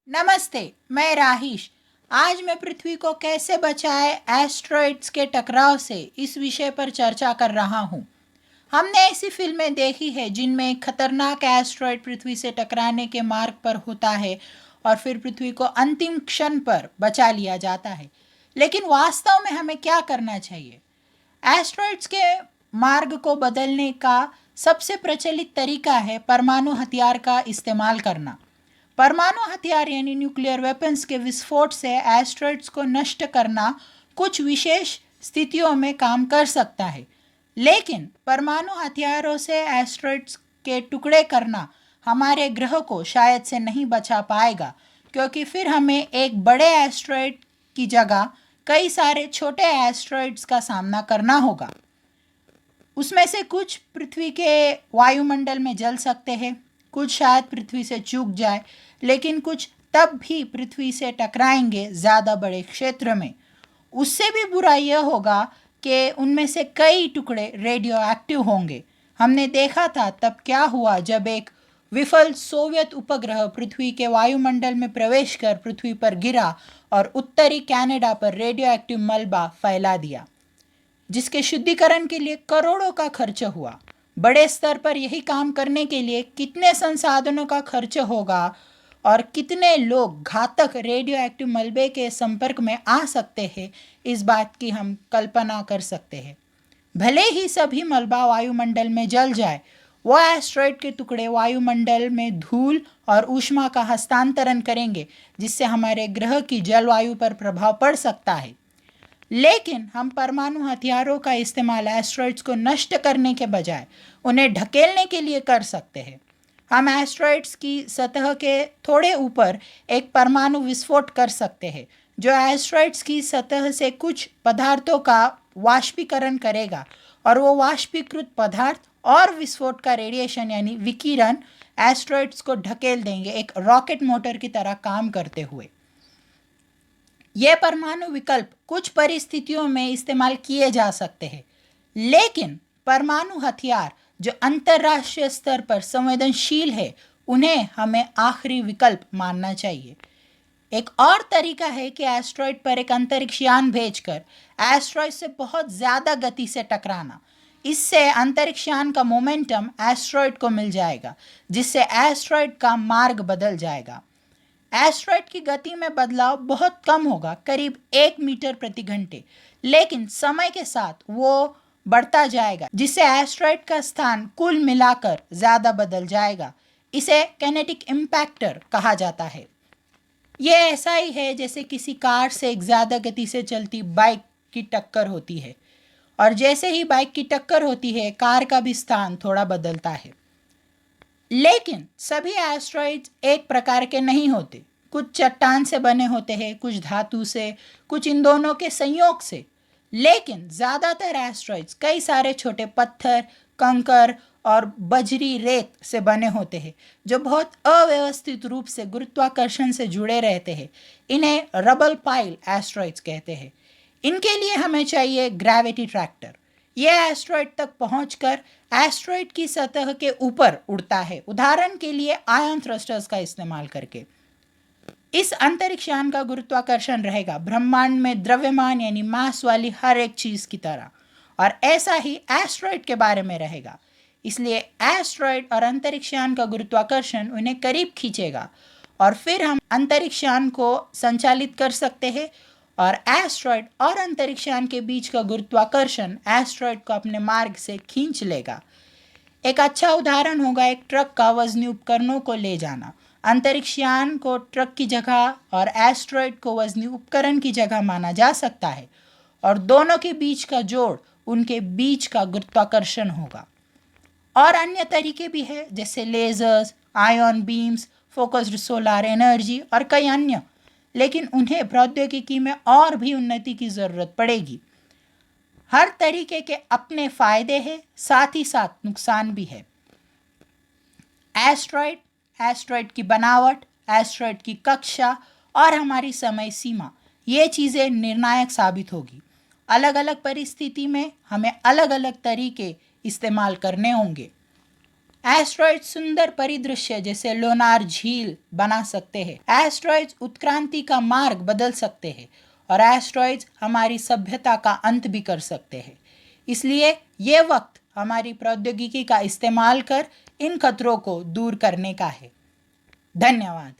नमस्ते, मैं राहिश। आज मैं पृथ्वी को कैसे बचाए एस्ट्रॉइड्स के टकराव से इस विषय पर चर्चा कर रहा हूँ। हमने ऐसी फिल्में देखी है जिनमें एक खतरनाक एस्ट्रॉइड पृथ्वी से टकराने के मार्ग पर होता है और फिर पृथ्वी को अंतिम क्षण पर बचा लिया जाता है। लेकिन वास्तव में हमें क्या करना चाहिए? एस्ट्रॉइड्स के मार्ग को बदलने का सबसे प्रचलित तरीका है परमाणु हथियार का इस्तेमाल करना। परमाणु हथियार यानी न्यूक्लियर वेपन्स के विस्फोट से एस्ट्रॉइड्स को नष्ट करना कुछ विशेष स्थितियों में काम कर सकता है, लेकिन परमाणु हथियारों से एस्ट्रॉइड्स के टुकड़े करना हमारे ग्रह को शायद से नहीं बचा पाएगा, क्योंकि फिर हमें एक बड़े एस्ट्रॉइड की जगह कई सारे छोटे एस्ट्रॉइड्स का सामना करना होगा। उसमें से कुछ पृथ्वी के वायुमंडल में जल सकते हैं, कुछ शायद पृथ्वी से चूक जाए, लेकिन कुछ तब भी पृथ्वी से टकराएंगे ज़्यादा बड़े क्षेत्र में। उससे भी बुरा यह होगा कि उनमें से कई टुकड़े रेडियो एक्टिव होंगे। हमने देखा था तब क्या हुआ जब एक विफल सोवियत उपग्रह पृथ्वी के वायुमंडल में प्रवेश कर पृथ्वी पर गिरा और उत्तरी कनाडा पर रेडियो एक्टिव मलबा फैला दिया, जिसके शुद्धिकरण के लिए करोड़ों का खर्च हुआ। बड़े स्तर पर यही काम करने के लिए कितने संसाधनों का खर्च होगा और कितने लोग घातक रेडियो एक्टिव मलबे के संपर्क में आ सकते हैं, इस बात की हम कल्पना कर सकते हैं। भले ही सभी मलबा वायुमंडल में जल जाए, वो एस्ट्रॉइड के टुकड़े वायुमंडल में धूल और ऊष्मा का हस्तांतरण करेंगे, जिससे हमारे ग्रह की जलवायु पर प्रभाव पड़ सकता है। लेकिन हम परमाणु हथियारों का इस्तेमाल एस्ट्रॉइड्स को नष्ट करने के बजाय उन्हें ढकेलने के लिए कर सकते हैं। हम एस्ट्रॉइड्स की सतह के थोड़े ऊपर एक परमाणु विस्फोट कर सकते हैं, जो एस्ट्रॉइड्स की सतह से कुछ पदार्थों का वाष्पीकरण करेगा, और वो वाष्पीकृत पदार्थ और विस्फोट का रेडिएशन यानी विकिरण एस्ट्रॉइड्स को ढकेल देंगे, एक रॉकेट मोटर की तरह काम करते हुए। ये परमाणु विकल्प कुछ परिस्थितियों में इस्तेमाल किए जा सकते हैं, लेकिन परमाणु हथियार जो अंतर्राष्ट्रीय स्तर पर संवेदनशील है, उन्हें हमें आखिरी विकल्प मानना चाहिए। एक और तरीका है कि एस्ट्रॉइड पर एक अंतरिक्ष यान भेजकर एस्ट्रॉइड से बहुत ज़्यादा गति से टकराना। इससे अंतरिक्ष यान का मोमेंटम एस्ट्रॉइड को मिल जाएगा, जिससे एस्ट्रॉइड का मार्ग बदल जाएगा। एस्ट्रॉइड की गति में बदलाव बहुत कम होगा, करीब 1 मीटर प्रति घंटे, लेकिन समय के साथ वो बढ़ता जाएगा, जिससे एस्ट्रॉइड का स्थान कुल मिलाकर ज़्यादा बदल जाएगा। इसे कैनेटिक इम्पैक्टर कहा जाता है। ये ऐसा ही है जैसे किसी कार से एक ज़्यादा गति से चलती बाइक की टक्कर होती है, और जैसे ही बाइक की टक्कर होती है, कार का भी स्थान थोड़ा बदलता है। लेकिन सभी एस्ट्रॉइड्स एक प्रकार के नहीं होते। कुछ चट्टान से बने होते हैं, कुछ धातु से, कुछ इन दोनों के संयोग से। लेकिन ज़्यादातर एस्ट्रॉइड्स कई सारे छोटे पत्थर, कंकर और बजरी रेत से बने होते हैं, जो बहुत अव्यवस्थित रूप से गुरुत्वाकर्षण से जुड़े रहते हैं। इन्हें रबल पाइल एस्ट्रॉइड्स कहते हैं। इनके लिए हमें चाहिए ग्रेविटी ट्रैक्टर। यह एस्ट्रॉइड तक पहुंचकर एस्ट्रॉइड की सतह के ऊपर उड़ता है, उदाहरण के लिए आयन थ्रस्टर्स का इस्तेमाल करके। इस अंतरिक्ष यान का गुरुत्वाकर्षण रहेगा ब्रह्मांड में द्रव्यमान यानी मास वाली हर एक चीज़ की तरह, और ऐसा ही एस्ट्रॉइड के बारे में रहेगा। इसलिए एस्ट्रॉइड और अंतरिक्ष यान का गुरुत्वाकर्षण उन्हें करीब खींचेगा, और फिर हम अंतरिक्ष यान को संचालित कर सकते हैं, और एस्ट्रॉइड और अंतरिक्ष यान के बीच का गुरुत्वाकर्षण एस्ट्रॉइड को अपने मार्ग से खींच लेगा। एक अच्छा उदाहरण होगा एक ट्रक का वजनी उपकरणों को ले जाना। अंतरिक्ष यान को ट्रक की जगह और एस्ट्रॉइड को वजनी उपकरण की जगह माना जा सकता है, और दोनों के बीच का जोड़ उनके बीच का गुरुत्वाकर्षण होगा। और अन्य तरीके भी हैं, जैसे lasers, ion beams, focused solar energy और कई अन्य, लेकिन उन्हें प्रौद्योगिकी में और भी उन्नति की ज़रूरत पड़ेगी। हर तरीके के अपने फ़ायदे हैं, साथ ही साथ नुकसान भी है। एस्ट्रॉइड की बनावट, एस्ट्रॉइड की कक्षा और हमारी समय सीमा, ये चीज़ें निर्णायक साबित होगी। अलग अलग परिस्थिति में हमें अलग अलग तरीके इस्तेमाल करने होंगे। एस्ट्रॉइड सुंदर परिदृश्य जैसे लोनार झील बना सकते हैं। एस्ट्रॉइड्स उत्क्रांति का मार्ग बदल सकते हैं और एस्ट्रॉइड्स हमारी सभ्यता का अंत भी कर सकते हैं। इसलिए ये वक्त हमारी प्रौद्योगिकी का इस्तेमाल कर इन खतरों को दूर करने का है। धन्यवाद।